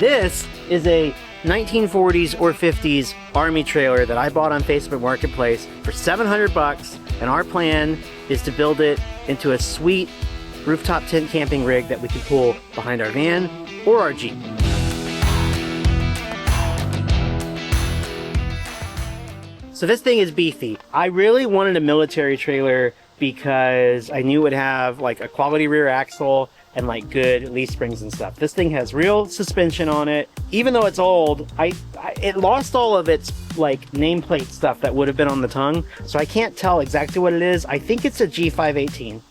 This is a 1940s or 50s Army trailer that I bought on Facebook Marketplace for 700 bucks, and our plan is to build it into a sweet rooftop tent camping rig that we can pull behind our van or our Jeep. So this thing is beefy. I really wanted a military trailer because I knew it would have like a quality rear axle and like good leaf springs and stuff. This thing has real suspension on it. Even though it's old, it lost all of its like nameplate stuff that would have been on the tongue. So I can't tell exactly what it is. I think it's a G518.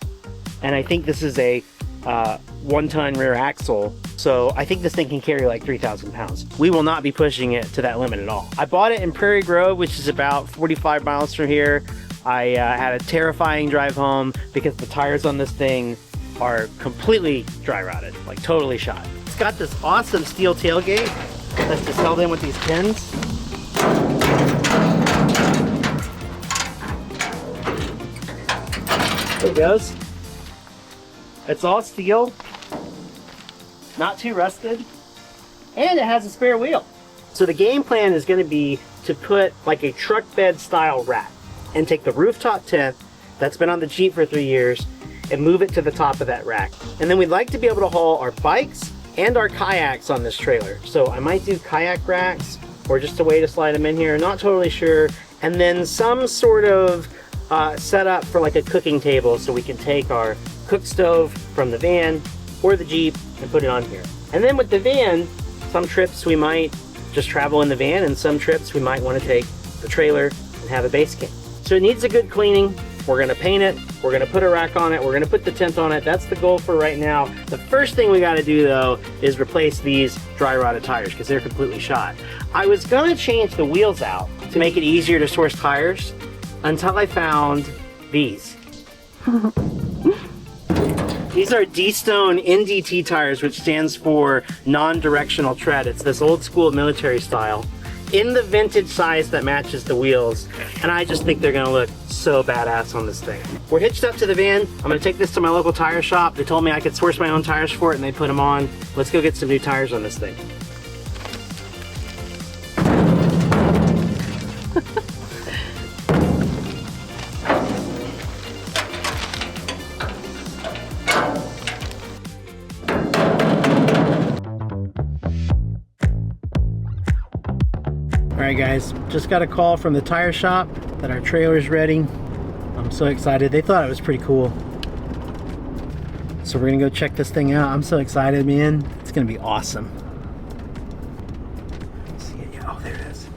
And I think this is a 1-ton rear axle. So I think this thing can carry like 3,000 pounds. We will not be pushing it to that limit at all. I bought it in Prairie Grove, which is about 45 miles from here. I had a terrifying drive home because the tires on this thing are completely dry rotted, like totally shot. It's got this awesome steel tailgate that's just held in with these pins. There it goes. It's all steel, not too rusted, and it has a spare wheel. So the game plan is going to be to put like a truck bed style rack and take the rooftop tent that's been on the Jeep for 3 years and move it to the top of that rack. And then we'd like to be able to haul our bikes and our kayaks on this trailer. So I might do kayak racks or just a way to slide them in here, not totally sure. And then some sort of setup for like a cooking table so we can take our cook stove from the van or the Jeep and put it on here. And then with the van, some trips we might just travel in the van, and some trips we might want to take the trailer and have a base camp. So it needs a good cleaning. We're gonna paint it, we're gonna put a rack on it, we're gonna put the tent on it. That's the goal for right now. The first thing we gotta do though is replace these dry rotted tires because they're completely shot. I was gonna change the wheels out to make it easier to source tires until I found these. These are D-Stone NDT tires, which stands for non-directional tread. It's this old school military style in the vintage size that matches the wheels. And I just think they're gonna look so badass on this thing. We're hitched up to the van. I'm gonna take this to my local tire shop. They told me I could source my own tires for it and they put them on. Let's go get some new tires on this thing. Alright guys, just got a call from the tire shop that our trailer's ready. I'm so excited. They thought it was pretty cool. So we're gonna go check this thing out. I'm so excited, man. It's gonna be awesome. See it? Yeah, oh, there it is.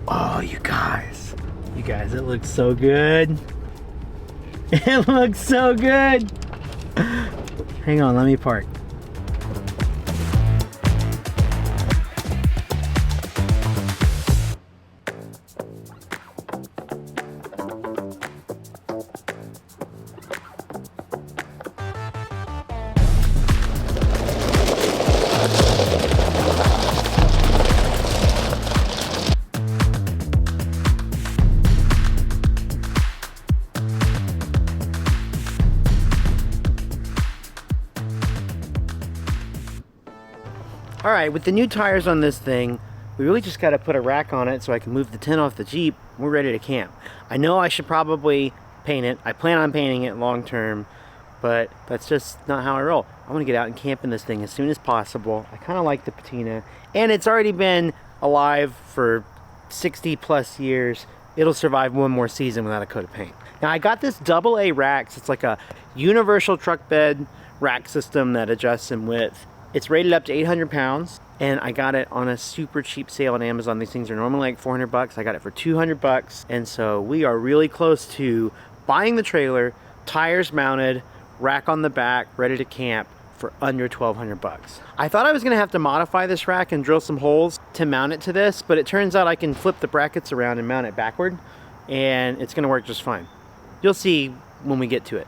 Oh, you guys, it looks so good. It looks so good. Hang on, let me park. All right, with the new tires on this thing, we really just got to put a rack on it so I can move the tent off the Jeep. We're ready to camp. I know I should probably paint it. I plan on painting it long term, but that's just not how I roll. I want to get out and camp in this thing as soon as possible. I kind of like the patina, and it's already been alive for 60 plus years. It'll survive one more season without a coat of paint. Now I got this AA racks. It's like a universal truck bed rack system that adjusts in width. It's rated up to 800 pounds, and I got it on a super cheap sale on Amazon. These things are normally like 400 bucks. I got it for 200 bucks. And so we are really close to buying the trailer, tires mounted, rack on the back, ready to camp for under 1,200 bucks. I thought I was gonna have to modify this rack and drill some holes to mount it to this, but it turns out I can flip the brackets around and mount it backward, and it's gonna work just fine. You'll see when we get to it.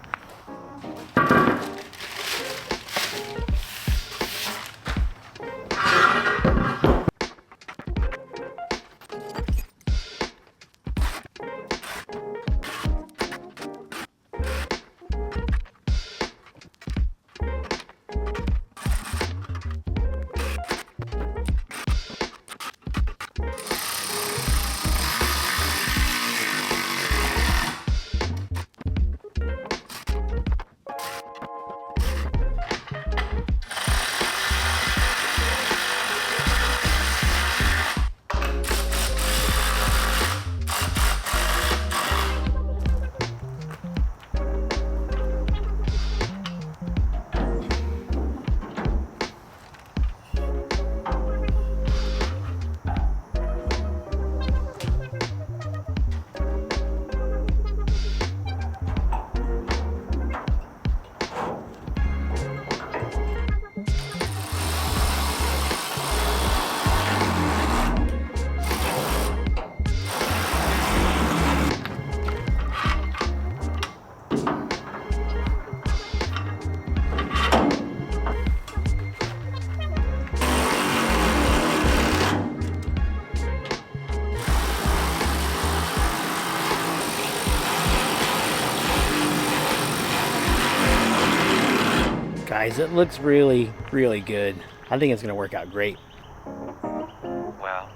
guys, it looks really, really good. I think it's gonna work out great. Well.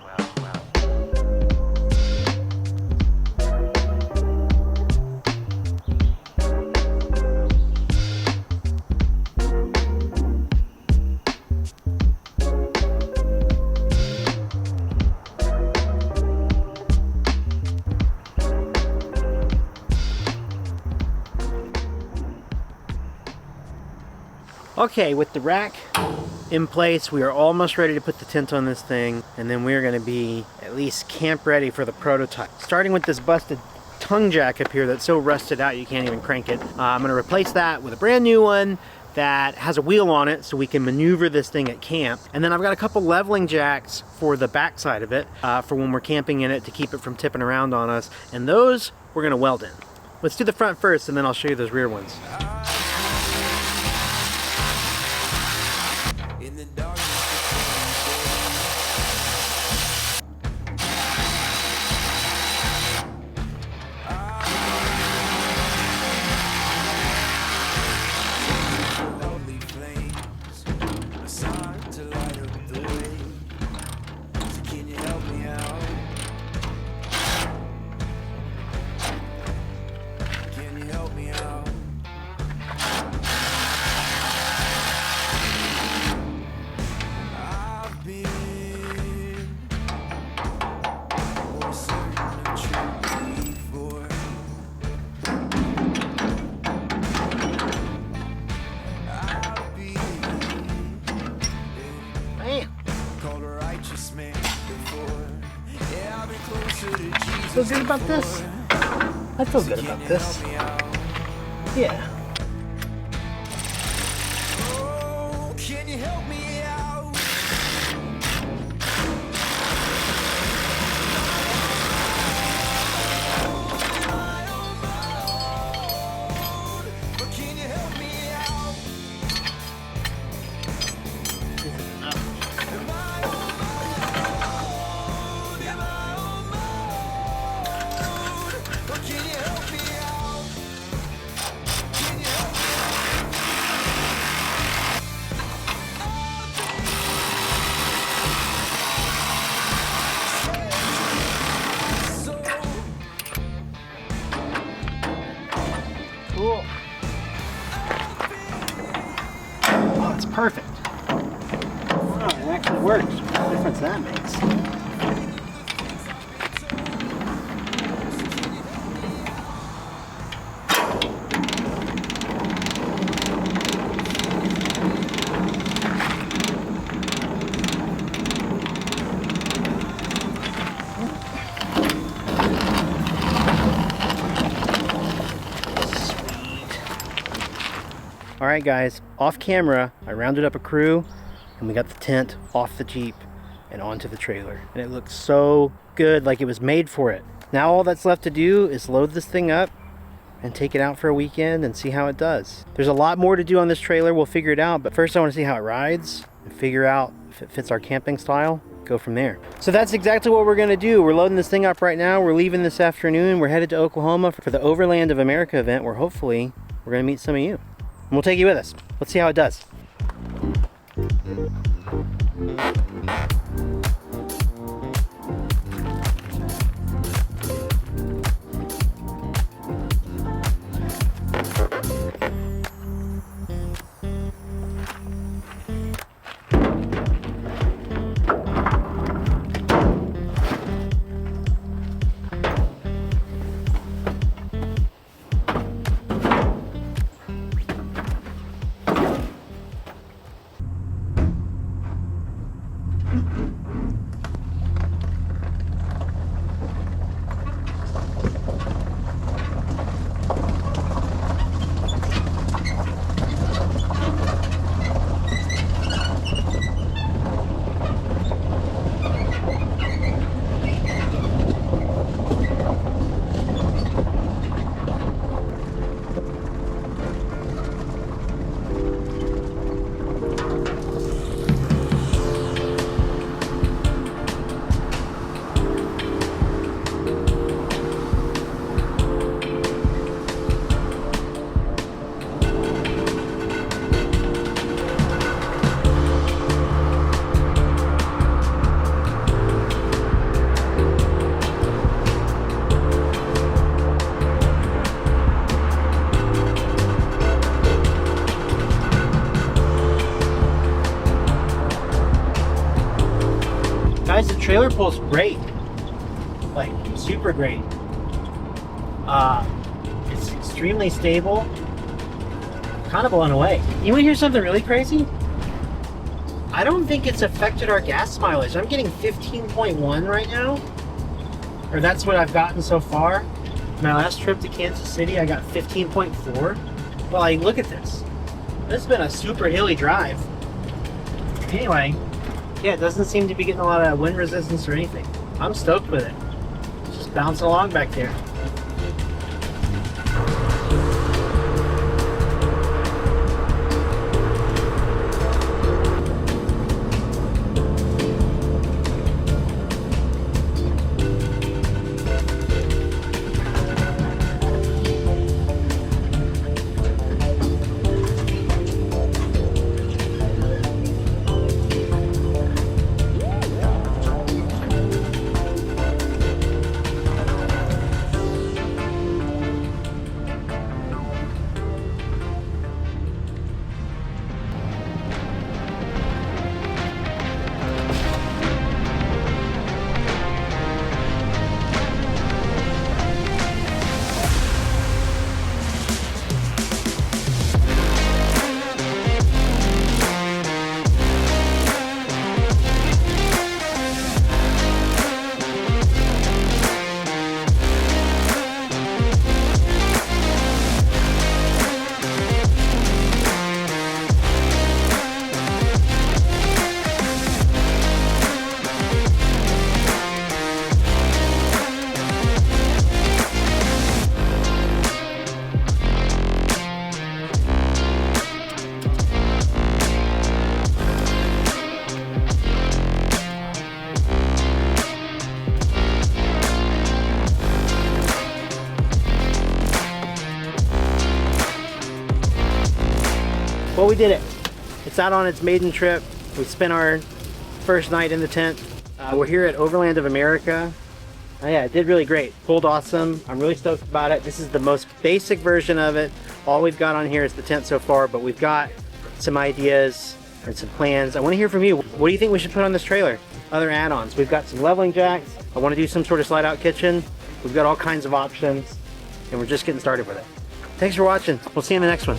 Okay, with the rack in place, we are almost ready to put the tent on this thing, and then we're going to be at least camp ready for the prototype. Starting with this busted tongue jack up here that's so rusted out you can't even crank it. I'm going to replace that with a brand new one that has a wheel on it so we can maneuver this thing at camp. And then I've got a couple leveling jacks for the back side of it for when we're camping in it to keep it from tipping around on us. And those we're going to weld in. Let's do the front first, and then I'll show you those rear ones. Feel good about this? I feel good about this. Yeah. Oh, can you help me out? Can you help me out? Cool. Oh, it's perfect. Wow, it actually works. What difference that makes. All right, guys, off camera, I rounded up a crew and we got the tent off the Jeep and onto the trailer. And it looks so good, like it was made for it. Now all that's left to do is load this thing up and take it out for a weekend and see how it does. There's a lot more to do on this trailer, we'll figure it out, but first I want to see how it rides and figure out if it fits our camping style, go from there. So that's exactly what we're gonna do. We're loading this thing up right now, we're leaving this afternoon, we're headed to Oklahoma for the Overland of America event where hopefully we're gonna meet some of you. And we'll take you with us. Let's see how it does. Guys, the trailer pulls great. Like, super great. It's extremely stable. Kind of blown away. You wanna hear something really crazy? I don't think it's affected our gas mileage. I'm getting 15.1 right now. Or that's what I've gotten so far. My last trip to Kansas City, I got 15.4. Well, like, look at this. This has been a super hilly drive. Anyway, yeah, it doesn't seem to be getting a lot of wind resistance or anything. I'm stoked with it. It's just bouncing along back there. Well, we did it. It's out on its maiden trip. We spent our first night in the tent. We're here at Overland of America. Yeah, it did really great. Pulled awesome. I'm really stoked about it. This is the most basic version of it. All we've got on here is the tent so far, but we've got some ideas and some plans. I want to hear from you. What do you think we should put on this trailer? Other add-ons. We've got some leveling jacks. I want to do some sort of slide-out kitchen. We've got all kinds of options, and we're just getting started with it. Thanks for watching. We'll see you in the next one.